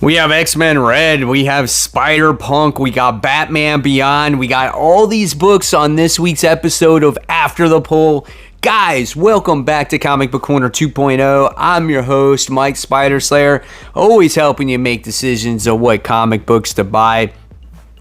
We have X-Men Red, we have Spider-Punk, we got Batman Beyond, we got all these books on this week's episode of After the Poll. Guys, welcome back to Comic Book Corner 2.0. I'm your host, Mike Spider-Slayer, always helping you make decisions of what comic books to buy.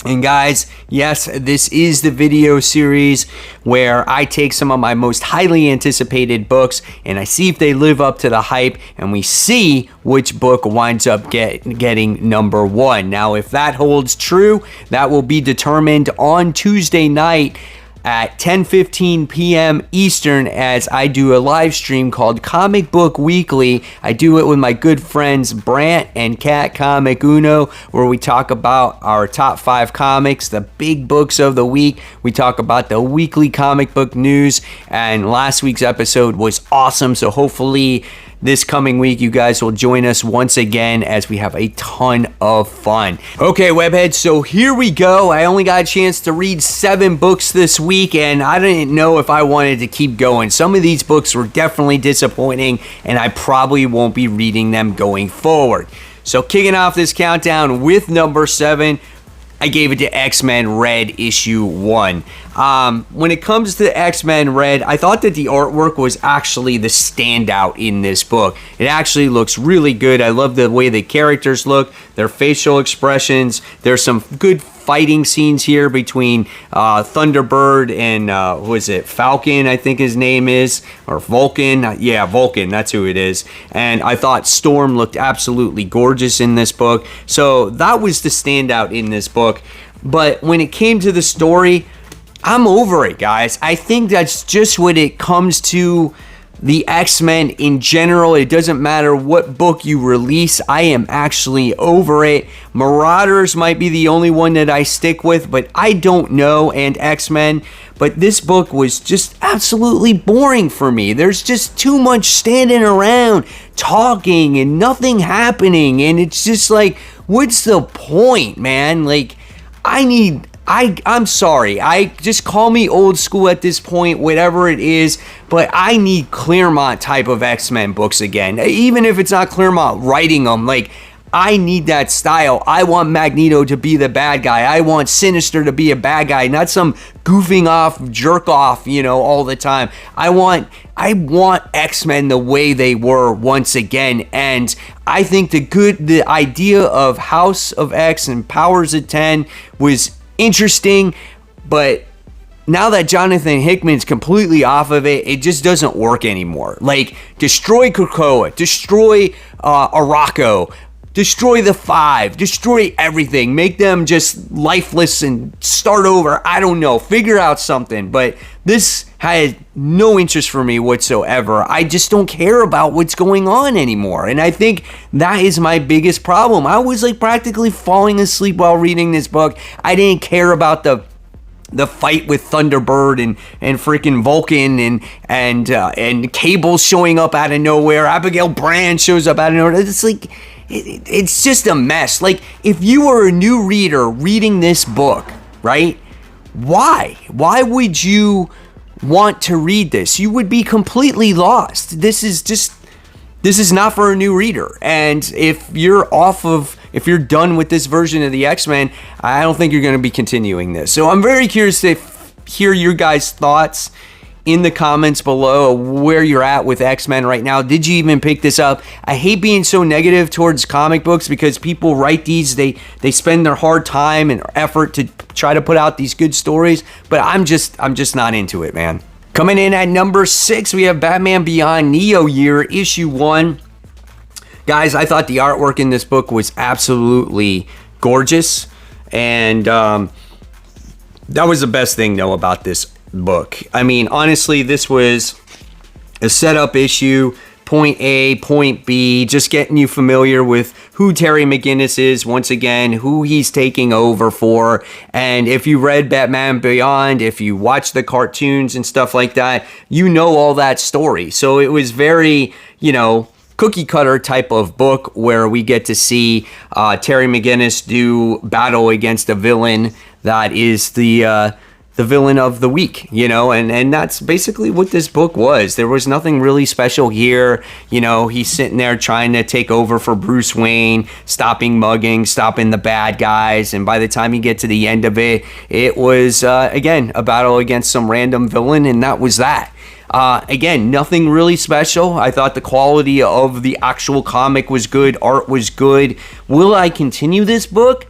And guys, yes, this is the video series where I take some of my most highly anticipated books and I see if they live up to the hype, and we see which book winds up getting number one. Now, if that holds true, that will be determined on Tuesday night at 10:15 p.m. Eastern, as I do a live stream called Comic Book Weekly. I do it with my good friends Brant and Cat Comic Uno, where we talk about our top 5 comics, the big books of the week. We talk about the weekly comic book news, and last week's episode was awesome, so hopefully this coming week, you guys will join us once again as we have a ton of fun. Okay, webheads, so here we go. I only got a chance to read 7 books this week, and I didn't know if I wanted to keep going. Some of these books were definitely disappointing, and I probably won't be reading them going forward. So kicking off this countdown with number 7, I gave it to X-Men Red issue 1. When it comes to X-Men Red, I thought that the artwork was actually the standout in this book. It actually looks really good. I love the way the characters look, their facial expressions. There's some good fighting scenes here between Thunderbird and who is it? Falcon, I think his name is, or Vulcan. Yeah, Vulcan, that's who it is. And I thought Storm looked absolutely gorgeous in this book. So that was the standout in this book. But when it came to the story, I'm over it, guys. I think that's just what it comes to the X-Men in general. It doesn't matter what book you release. I am actually over it. Marauders might be the only one that I stick with, but I don't know, and X-Men. But this book was just absolutely boring for me. There's just too much standing around, talking, and nothing happening. And it's just like, what's the point, man? Like, I'm sorry. I just call me old school at this point, whatever it is, but I need Claremont type of X-Men books again. Even if it's not Claremont writing them, like, I need that style. I want Magneto to be the bad guy. I want Sinister to be a bad guy, not some goofing off, jerk off, all the time. I want X-Men the way they were once again. And I think the idea of House of X and Powers of 10 was interesting, but now that Jonathan Hickman's completely off of it, it just doesn't work anymore. Like, destroy Krakoa, destroy Arakko, destroy the Five, destroy everything, make them just lifeless and start over. I don't know, figure out something. But this had no interest for me whatsoever. I just don't care about what's going on anymore, and I think that is my biggest problem. I was like practically falling asleep while reading this book. I didn't care about the fight with Thunderbird and freaking Vulcan and Cable showing up out of nowhere. Abigail Brand shows up out of nowhere. It's like, it's just a mess. Like, if you were a new reader reading this book, right? Why would you want to read this? You would be completely lost. This is not for a new reader. And if you're done with this version of the X-Men, I don't think you're going to be continuing this. So I'm very curious to hear your guys' thoughts in the comments below, where you're at with X-Men right now. Did you even pick this up? I hate being so negative towards comic books because people write these, they spend their hard time and effort to try to put out these good stories, but I'm just not into it, man. Coming in at number 6, we have Batman Beyond Neo Year issue 1. Guys, I thought the artwork in this book was absolutely gorgeous, and that was the best thing though about this book. I mean, honestly, this was a setup issue, point A, point B, just getting you familiar with who Terry McGinnis is, once again, who he's taking over for. And if you read Batman Beyond, if you watch the cartoons and stuff like that, you know all that story. So it was very, cookie cutter type of book where we get to see Terry McGinnis do battle against a villain that is the the villain of the week, and that's basically what this book was. There was nothing really special here. He's sitting there trying to take over for Bruce Wayne, stopping mugging, stopping the bad guys, and by the time you get to the end of it, it was, again, a battle against some random villain, and that was that. Again, nothing really special. I thought the quality of the actual comic was good, art was good. Will I continue this book?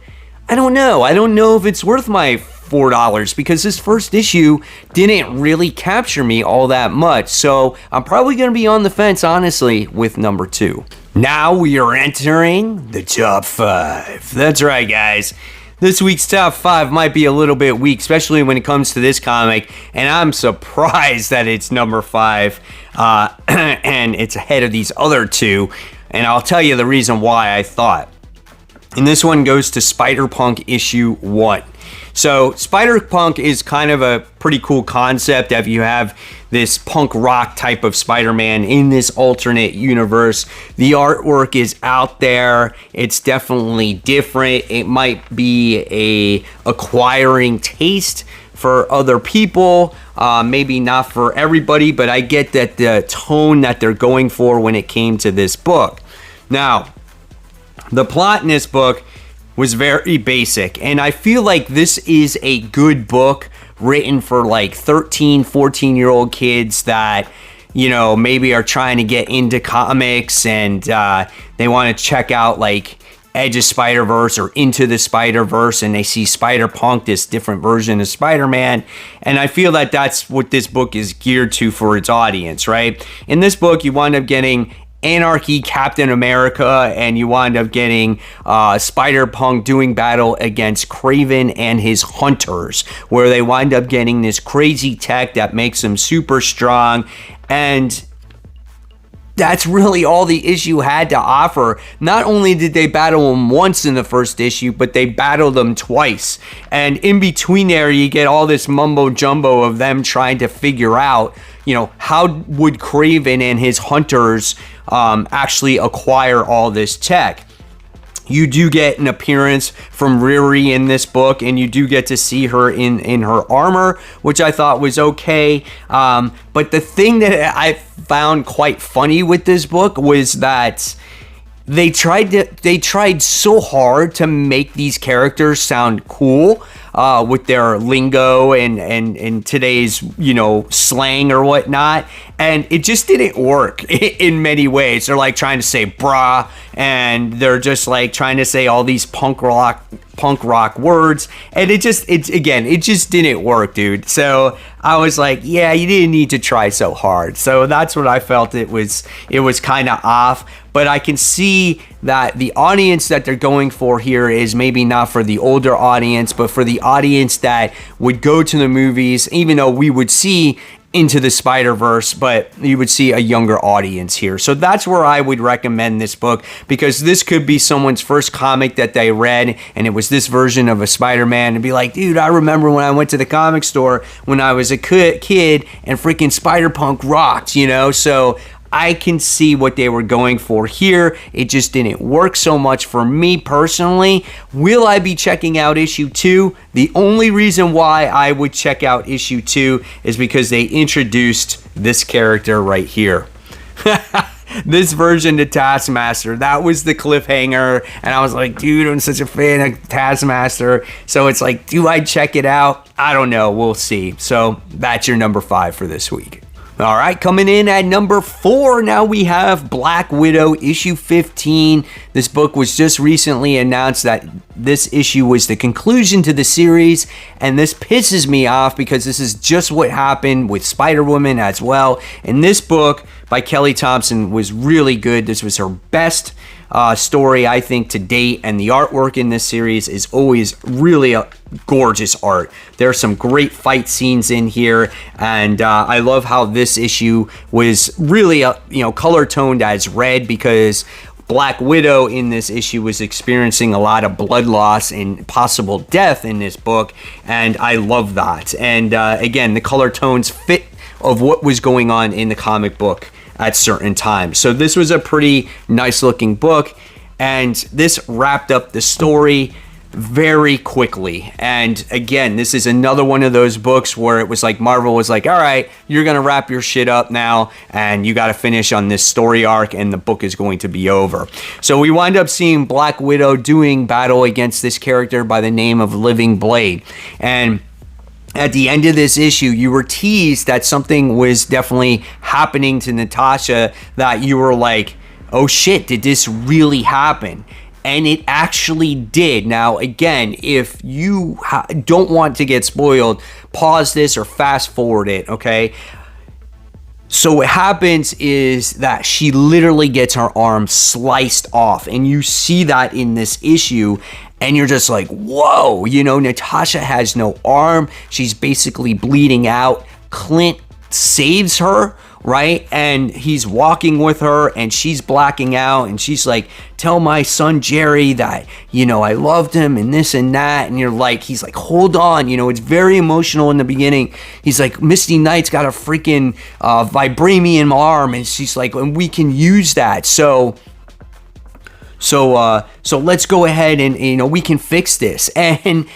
I don't know. I don't know if it's worth my $4 because this first issue didn't really capture me all that much. So I'm probably going to be on the fence, honestly, with number 2. Now we are entering the top 5. That's right, guys. This week's top 5 might be a little bit weak, especially when it comes to this comic, and I'm surprised that it's number 5, and it's ahead of these other 2, and I'll tell you the reason why I thought. And this one goes to Spider-Punk issue 1. So Spider-Punk is kind of a pretty cool concept if you have this punk rock type of Spider-Man in this alternate universe. The artwork is out there. It's definitely different. It might be a acquiring taste for other people, maybe not for everybody, but I get that the tone that they're going for when it came to this book. Now, the plot in this book was very basic, and I feel like this is a good book written for like 13, 14-year-old kids that, maybe are trying to get into comics and they want to check out like Edge of Spider-Verse or Into the Spider-Verse, and they see Spider-Punk, this different version of Spider-Man, and I feel that that's what this book is geared to for its audience, right? In this book, you wind up getting Anarchy Captain America, and you wind up getting Spider-Punk doing battle against Kraven and his hunters, where they wind up getting this crazy tech that makes them super strong, and that's really all the issue had to offer. Not only did they battle them once in the first issue, but they battled them twice, and in between there you get all this mumbo jumbo of them trying to figure out, how would Kraven and his hunters actually acquire all this tech. You do get an appearance from Riri in this book, and you do get to see her in her armor, which I thought was okay. But the thing that I found quite funny with this book was that they tried so hard to make these characters sound cool with their lingo and today's slang or whatnot, and it just didn't work in many ways. They're like trying to say brah, and they're just like trying to say all these punk rock words, and it just didn't work, dude. So I was like, yeah, you didn't need to try so hard. So that's what I felt. It was kind of off. But I can see that the audience that they're going for here is maybe not for the older audience, but for the audience that would go to the movies, even though we would see Into the Spider-Verse, but you would see a younger audience here. So that's where I would recommend this book, because this could be someone's first comic that they read, and it was this version of a Spider-Man, and be like, dude, I remember when I went to the comic store when I was a kid, and freaking Spider-Punk rocked, So I can see what they were going for here. It just didn't work so much for me personally. Will I be checking out issue 2? The only reason why I would check out issue 2 is because they introduced this character right here. This version to Taskmaster. That was the cliffhanger, and I was like, dude, I'm such a fan of Taskmaster. So it's like, do I check it out? I don't know. We'll see. So that's your number 5 for this week. All right, coming in at number 4, now we have Black Widow issue 15. This book was just recently announced that this issue was the conclusion to the series, and this pisses me off because this is just what happened with Spider-Woman as well. And this book by Kelly Thompson was really good. This was her best story, I think, to date, and the artwork in this series is always really a gorgeous art. There are some great fight scenes in here, and I love how this issue was really color toned as red, because Black Widow in this issue was experiencing a lot of blood loss and possible death in this book, and I love that. And again, the color tones fit of what was going on in the comic book at certain times. So this was a pretty nice looking book, and this wrapped up the story. very quickly. And again, this is another one of those books where it was like Marvel was like, all right, you're gonna wrap your shit up now and you gotta finish on this story arc and the book is going to be over. So we wind up seeing Black Widow doing battle against this character by the name of Living Blade. And at the end of this issue, you were teased that something was definitely happening to Natasha, that you were like, oh shit, did this really happen? And it actually did. Now, again, if you don't want to get spoiled, pause this or fast forward it, okay? So what happens is that she literally gets her arm sliced off, and you see that in this issue, and you're just like, whoa, you know, Natasha has no arm. She's basically bleeding out. Clint saves her, right? And he's walking with her and she's blacking out and she's like, tell my son Jerry that, you know, I loved him and this and that. And you're like, he's like, hold on, you know, it's very emotional in the beginning. He's like, Misty Knight's got a freaking vibranium arm, and she's like, and we can use that. So let's go ahead and, you know, we can fix this. And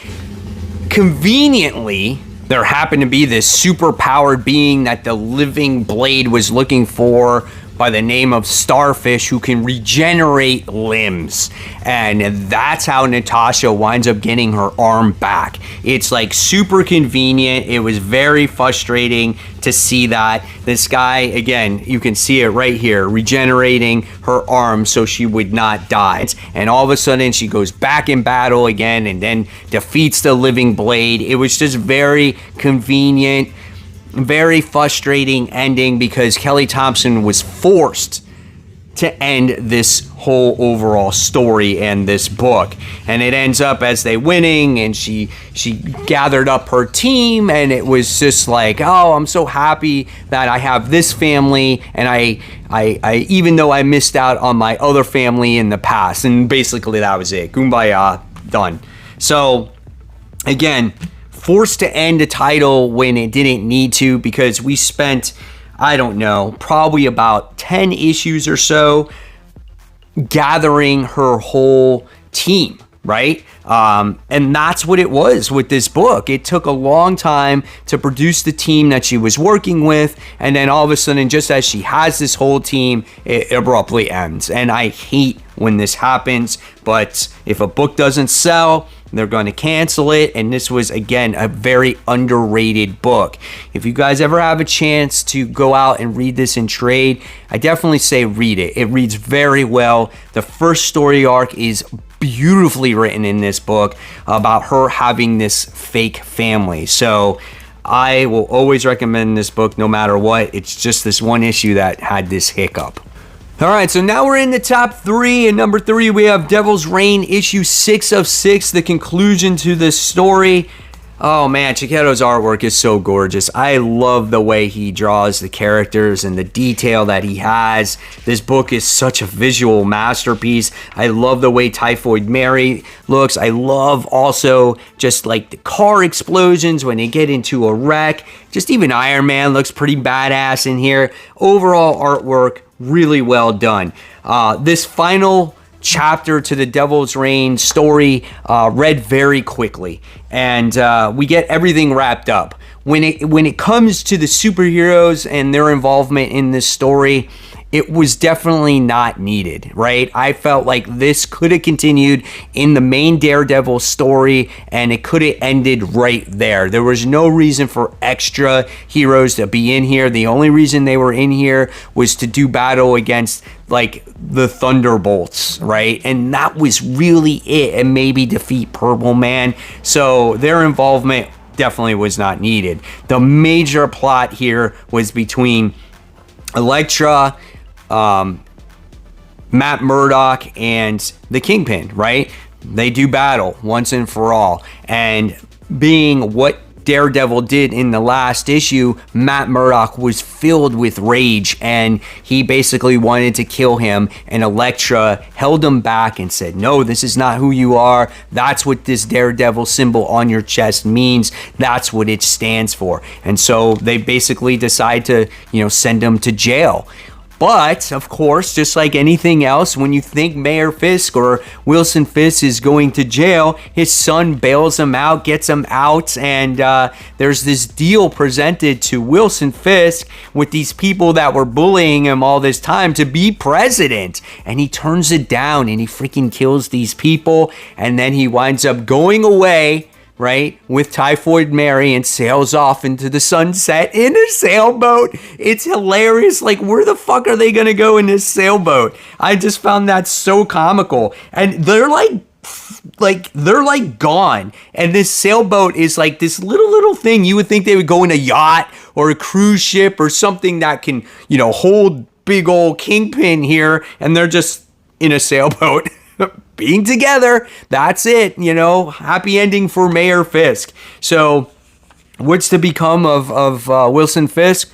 conveniently, there happened to be this super powered being that the Living Blade was looking for by the name of Starfish, who can regenerate limbs. And that's how Natasha winds up getting her arm back. It's like super convenient. It was very frustrating to see that. This guy, again, you can see it right here, regenerating her arm so she would not die. And all of a sudden she goes back in battle again and then defeats the Living Blade. It was just very convenient. Very frustrating ending because Kelly Thompson was forced to end this whole overall story and this book. And it ends up as they winning, and she gathered up her team, and it was just like, oh, I'm so happy that I have this family, and I even though I missed out on my other family in the past. And basically that was it. Kumbaya, done. So again, forced to end a title when it didn't need to, because we spent, I don't know, probably about 10 issues or so gathering her whole team, right? And that's what it was with this book. It took a long time to produce the team that she was working with, and then all of a sudden, just as she has this whole team, it abruptly ends. And I hate when this happens, but if a book doesn't sell, they're going to cancel it. And this was, again, a very underrated book. If you guys ever have a chance to go out and read this in trade, I definitely say read it. It reads very well. The first story arc is beautifully written in this book about her having this fake family. So I will always recommend this book no matter what. It's just this one issue that had this hiccup. All right, so now we're in the top 3. And number 3, we have Devil's Reign, issue 6 of 6, the conclusion to this story. Oh man, Chiquetto's artwork is so gorgeous. I love the way he draws the characters and the detail that he has. This book is such a visual masterpiece. I love the way Typhoid Mary looks. I love also just like the car explosions when they get into a wreck. Just even Iron Man looks pretty badass in here. Overall artwork, really well done. This final chapter to the Devil's Reign story read very quickly, and we get everything wrapped up. When it comes to the superheroes and their involvement in this story, it was definitely not needed, right? I felt like this could have continued in the main Daredevil story, and it could have ended right there. There was no reason for extra heroes to be in here. The only reason they were in here was to do battle against like the Thunderbolts, right? And that was really it, and maybe defeat Purple Man. So their involvement definitely was not needed. The major plot here was between Elektra, Matt Murdock, and the Kingpin, right? They do battle once and for all. And being what Daredevil did in the last issue, Matt Murdock was filled with rage, and he basically wanted to kill him, and Elektra held him back and said, no, this is not who you are. That's what this Daredevil symbol on your chest means. That's what it stands for. And so they basically decide to, send him to jail. But, of course, just like anything else, when you think Mayor Fisk or Wilson Fisk is going to jail, his son bails him out, gets him out, and there's this deal presented to Wilson Fisk with these people that were bullying him all this time to be president. And he turns it down, and he freaking kills these people, and then he winds up going away, right, with Typhoid Mary, and sails off into the sunset in a sailboat. It's hilarious. Like, where the fuck are they gonna go in this sailboat? I just found that so comical. And they're like gone. And this sailboat is like this little thing. You would think they would go in a yacht or a cruise ship or something that can, hold big old Kingpin here, and they're just in a sailboat. Being together, that's it, happy ending for Mayor Fisk. So what's to become of Wilson Fisk?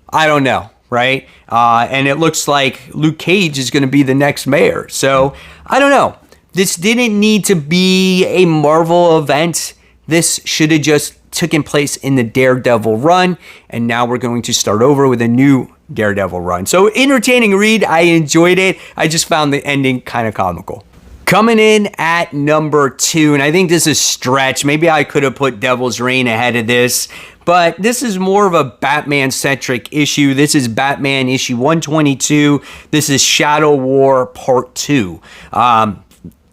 I don't know, right? And it looks like Luke Cage is going to be the next mayor. So I don't know. This didn't need to be a Marvel event. This should have just taken place in the Daredevil run, and now we're going to start over with a new Daredevil run. So entertaining read. I enjoyed it. I just found the ending kind of comical. Coming in at number 2, and I think this is stretch. Maybe I could have put Devil's Reign ahead of this, but this is more of a Batman-centric issue. This is Batman issue 122. This is Shadow War Part 2.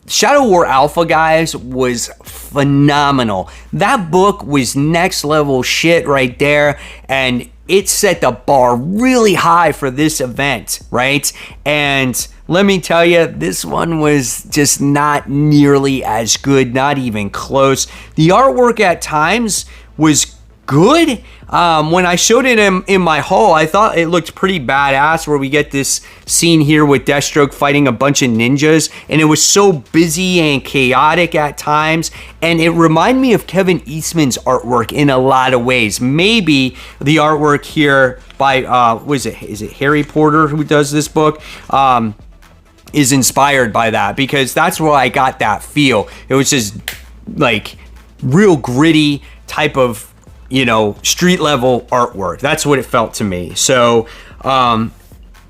Shadow War Alpha, guys, was phenomenal. That book was next level shit right there, and it set the bar really high for this event, right? And let me tell you, this one was just not nearly as good, not even close. The artwork at times was good. When I showed it in my haul, I thought it looked pretty badass, where we get this scene here with Deathstroke fighting a bunch of ninjas, and it was so busy and chaotic at times, and it reminded me of Kevin Eastman's artwork in a lot of ways. Maybe the artwork here by, is it Harry Porter who does this book? Is inspired by that, because that's where I got that feel. It was just like real gritty type of, street level artwork. That's what it felt to me. So, but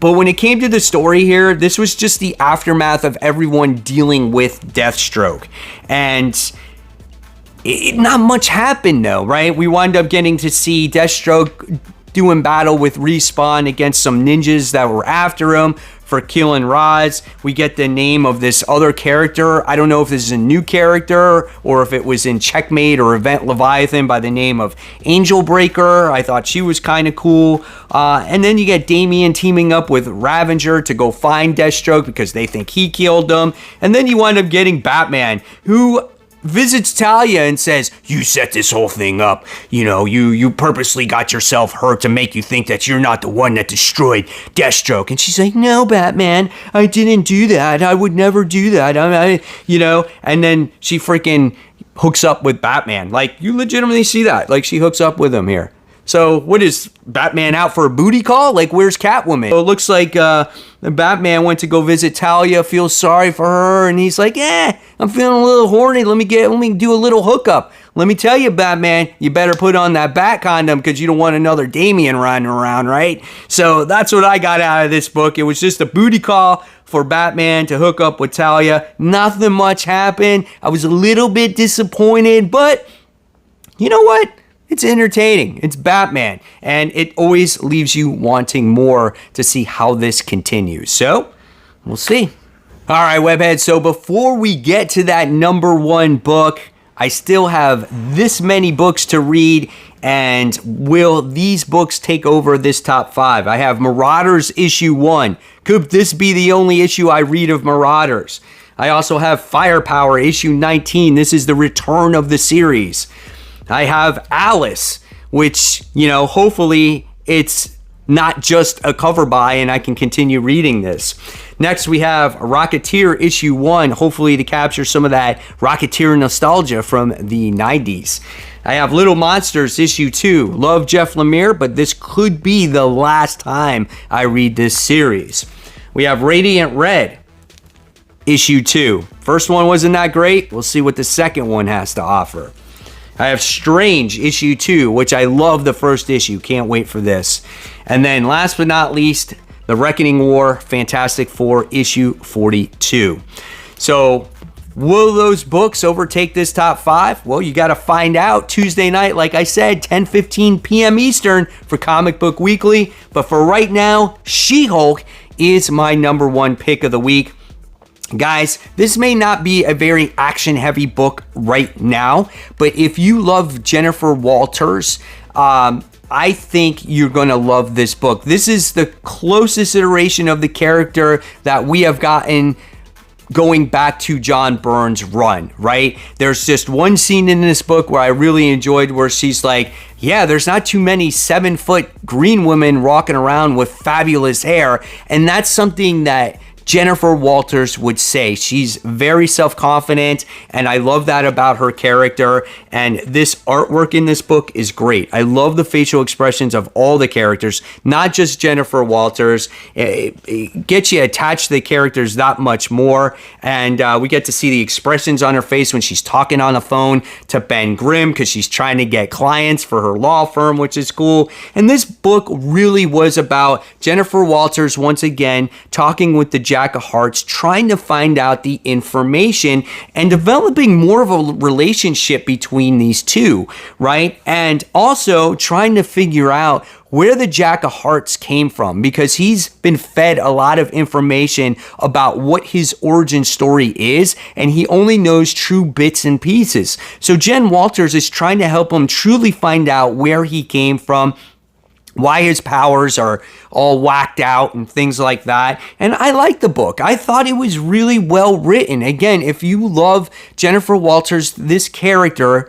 when it came to the story here, this was just the aftermath of everyone dealing with Deathstroke. And not much happened though, right? We wind up getting to see Deathstroke doing battle with Respawn against some ninjas that were after him for killing Roz. We get the name of this other character. I don't know if this is a new character or if it was in Checkmate or Event Leviathan by the name of Angel Breaker. I thought she was kind of cool. And then you get Damian teaming up with Ravager to go find Deathstroke because they think he killed him. And then you wind up getting Batman, who visits Talia and says, you set this whole thing up. You purposely got yourself hurt to make you think that you're not the one that destroyed Deathstroke. And she's like, no, Batman, I didn't do that. I would never do that. And then she freaking hooks up with Batman. Like, you legitimately see that. Like, she hooks up with him here. So what is Batman out for a booty call? Like, where's Catwoman? So it looks like Batman went to go visit Talia, feels sorry for her, and he's like, I'm feeling a little horny. Let me do a little hookup. Let me tell you, Batman, you better put on that bat condom because you don't want another Damian running around, right? So that's what I got out of this book. It was just a booty call for Batman to hook up with Talia. Nothing much happened. I was a little bit disappointed, but you know what? It's entertaining. It's Batman. And it always leaves you wanting more to see how this continues. So, we'll see. All right, Webhead. So before we get to that number 1 book, I still have this many books to read. And will these books take over this top 5? I have Marauders issue 1. Could this be the only issue I read of Marauders? I also have Firepower issue 19. This is the return of the series. I have Alice, which, hopefully it's not just a cover buy and I can continue reading this. Next, we have Rocketeer issue 1, hopefully to capture some of that Rocketeer nostalgia from the 90s. I have Little Monsters issue 2. Love Jeff Lemire, but this could be the last time I read this series. We have Radiant Red issue 2. First one wasn't that great. We'll see what the second one has to offer. I have Strange issue 2, which I love the first issue. Can't wait for this. And then last but not least, The Reckoning War, Fantastic Four, issue 42. So, will those books overtake this top 5? Well, you got to find out Tuesday night, like I said, 10:15 p.m. Eastern for Comic Book Weekly. But for right now, She-Hulk is my number 1 pick of the week. Guys, this may not be a very action-heavy book right now, but if you love Jennifer Walters, I think you're going to love this book. This is the closest iteration of the character that we have gotten going back to John Byrne's run, right? There's just one scene in this book where I really enjoyed where she's like, yeah, there's not too many 7-foot green women walking around with fabulous hair. And that's something that Jennifer Walters would say. She's very self-confident, and I love that about her character. And this artwork in this book is great. I love the facial expressions of all the characters, not just Jennifer Walters. It gets you attached to the characters that much more. And we get to see the expressions on her face when she's talking on the phone to Ben Grimm because she's trying to get clients for her law firm, which is cool. And this book really was about Jennifer Walters, once again, talking with the Jack of Hearts, trying to find out the information and developing more of a relationship between these two, right? And also trying to figure out where the Jack of Hearts came from, because he's been fed a lot of information about what his origin story is, and he only knows true bits and pieces. So Jen Walters is trying to help him truly find out where he came from, why his powers are all whacked out and things like that. And I like the book. I thought it was really well written. Again, if you love Jennifer Walters, this character,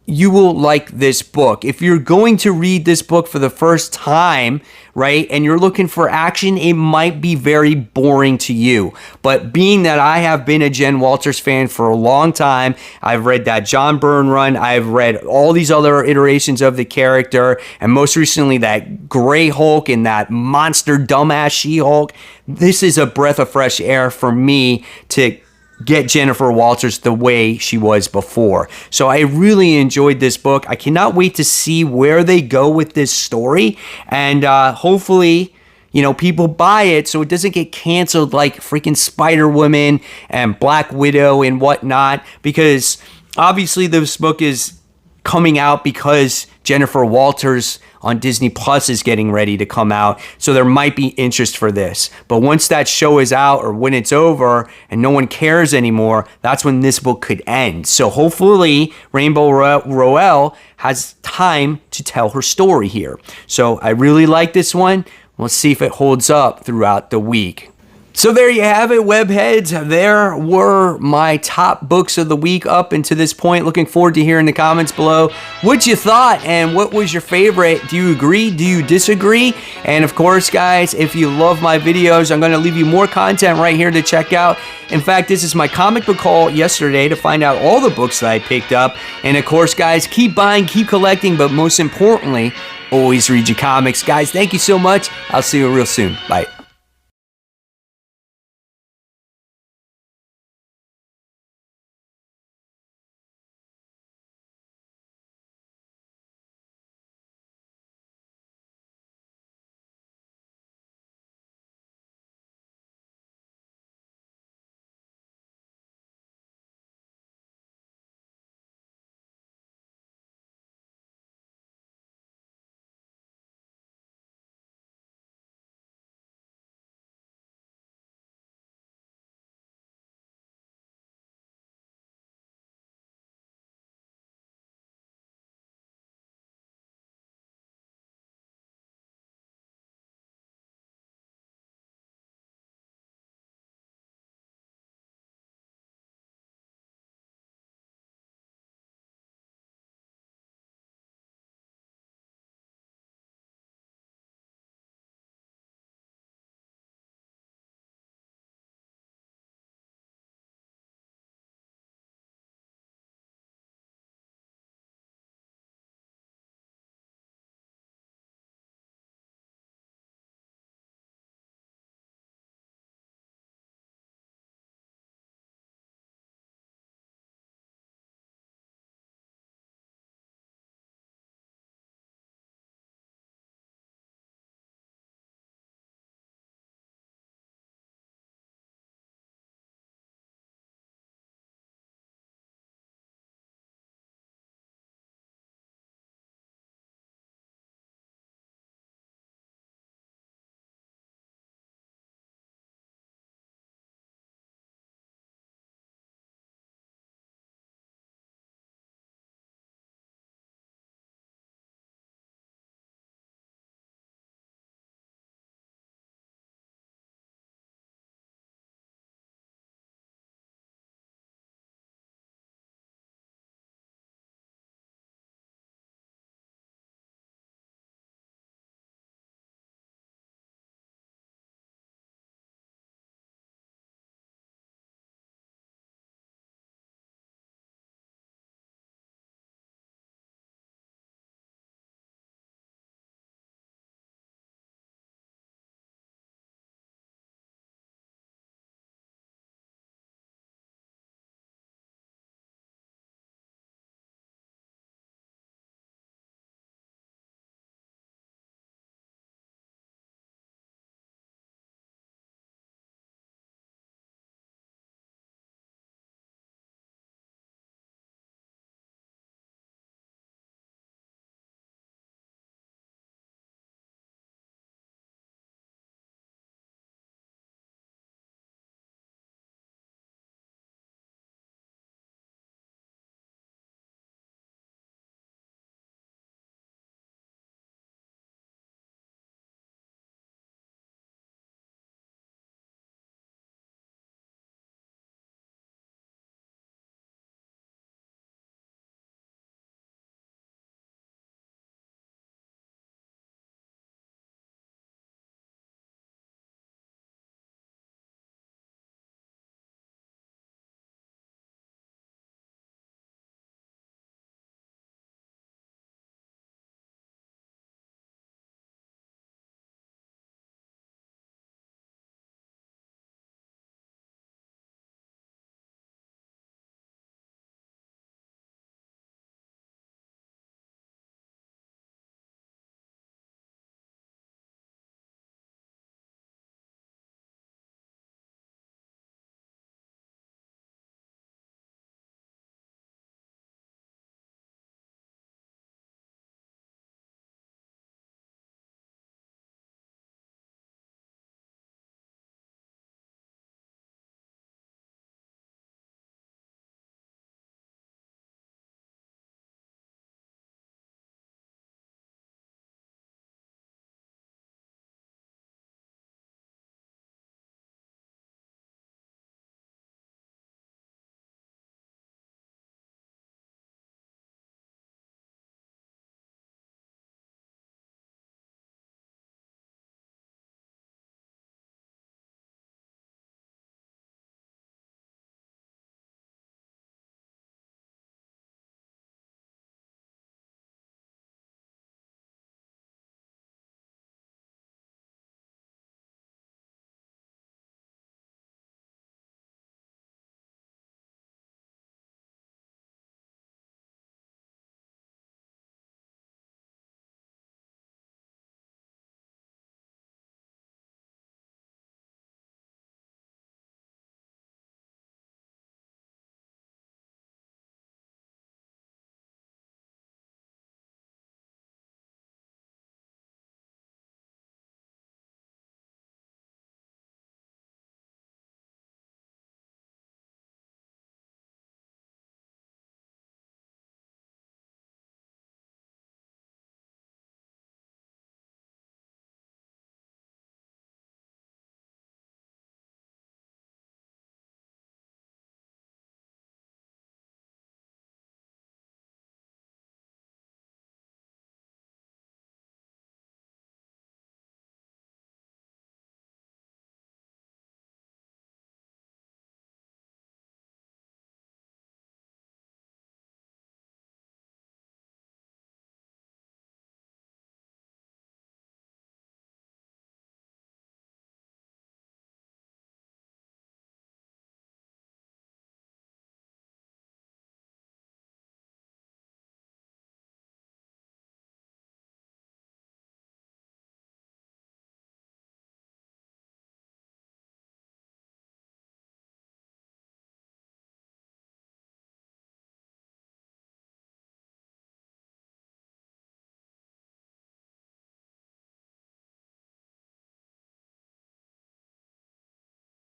you will like this book. If you're going to read this book for the first time, right, and you're looking for action, it might be very boring to you. But being that I have been a Jen Walters fan for a long time, I've read that John Byrne run, I've read all these other iterations of the character, and most recently that Gray Hulk and that monster dumbass She-Hulk. This is a breath of fresh air for me to get Jennifer Walters the way she was before. So I really enjoyed this book. I cannot wait to see where they go with this story. And hopefully, you know, people buy it so it doesn't get canceled like freaking Spider-Woman and Black Widow and whatnot. Because obviously this book is coming out because Jennifer Walters on Disney Plus is getting ready to come out, so there might be interest for this. But once that show is out or when it's over and no one cares anymore, that's when this book could end. So hopefully Rainbow Rowell has time to tell her story here. So I really like this one. We'll see if it holds up throughout the week. So there you have it, webheads. There were my top books of the week up until this point. Looking forward to hearing the comments below what you thought and what was your favorite. Do you agree? Do you disagree? And of course, guys, if you love my videos, I'm going to leave you more content right here to check out. In fact, this is my comic book haul yesterday to find out all the books that I picked up. And of course, guys, keep buying, keep collecting, but most importantly, always read your comics. Guys, thank you so much. I'll see you real soon. Bye.